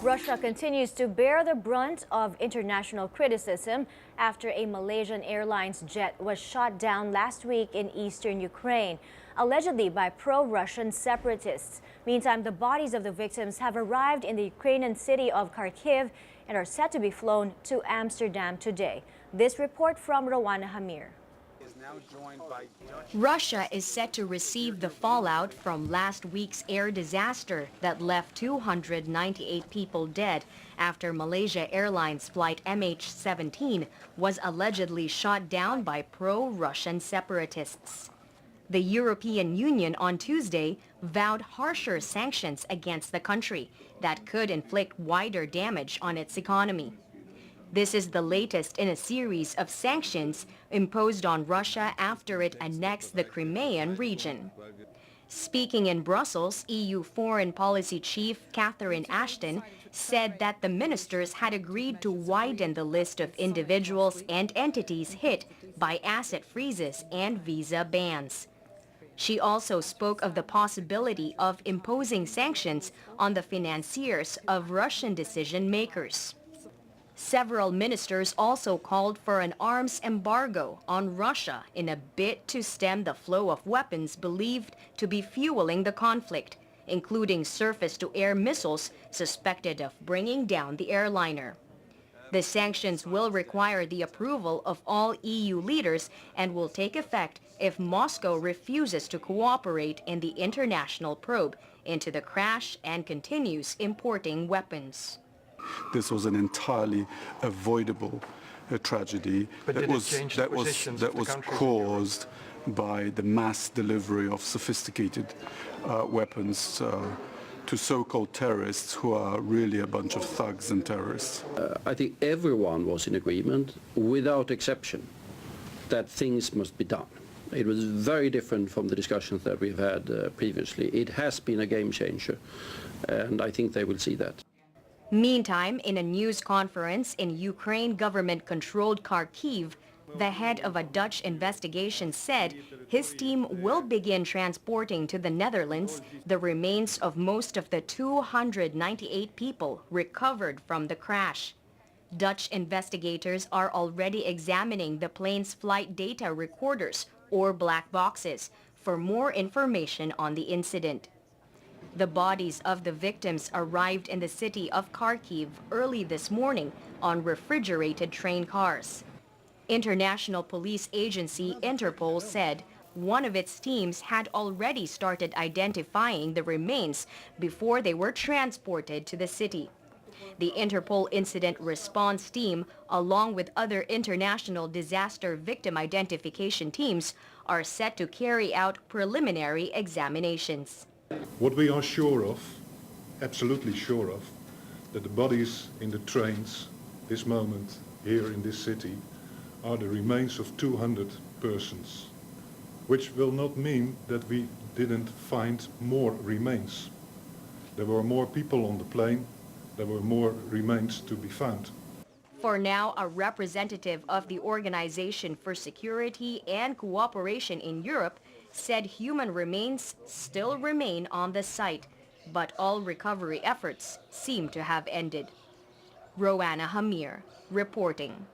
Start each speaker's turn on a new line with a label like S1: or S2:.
S1: Russia continues to bear the brunt of international criticism after a Malaysian Airlines jet was shot down last week in eastern Ukraine, allegedly by pro-Russian separatists. Meantime, the bodies of the victims have arrived in the Ukrainian city of Kharkiv and are set to be flown to Amsterdam today. This report from Rowana Hamir.
S2: Russia is set to receive the fallout from last week's air disaster that left 298 people dead after Malaysia Airlines flight MH17 was allegedly shot down by pro-Russian separatists. The European Union on Tuesday vowed harsher sanctions against the country that could inflict wider damage on its economy. This is the latest in a series of sanctions imposed on Russia after it annexed the Crimean region. Speaking in Brussels, EU Foreign Policy Chief Catherine Ashton said that the ministers had agreed to widen the list of individuals and entities hit by asset freezes and visa bans. She also spoke of the possibility of imposing sanctions on the financiers of Russian decision-makers. Several ministers also called for an arms embargo on Russia in a bid to stem the flow of weapons believed to be fueling the conflict, including surface-to-air missiles suspected of bringing down the airliner. The sanctions will require the approval of all EU leaders and will take effect if Moscow refuses to cooperate in the international probe into the crash and continues importing weapons.
S3: This was an entirely avoidable tragedy that was caused by the mass delivery of sophisticated weapons to so-called terrorists who are really a bunch of thugs and terrorists.
S4: I think everyone was in agreement, without exception, that things must be done. It was very different from the discussions that we've had previously. It has been a game changer, and I think they will see that.
S2: Meantime, in a news conference in Ukraine government-controlled Kharkiv, the head of a Dutch investigation said his team will begin transporting to the Netherlands the remains of most of the 298 people recovered from the crash. Dutch investigators are already examining the plane's flight data recorders, or black boxes, for more information on the incident. The bodies of the victims arrived in the city of Kharkiv early this morning on refrigerated train cars. International police agency Interpol said one of its teams had already started identifying the remains before they were transported to the city. The Interpol Incident Response Team, along with other international disaster victim identification teams, are set to carry out preliminary examinations.
S5: What we are sure of, absolutely sure of, that the bodies in the trains, this moment here in this city, are the remains of 200 persons, which will not mean that we didn't find more remains. There were more people on the plane, there were more remains to be found.
S2: For now, a representative of the Organization for Security and Cooperation in Europe said human remains still remain on the site, but all recovery efforts seem to have ended. Rowana Hamir reporting.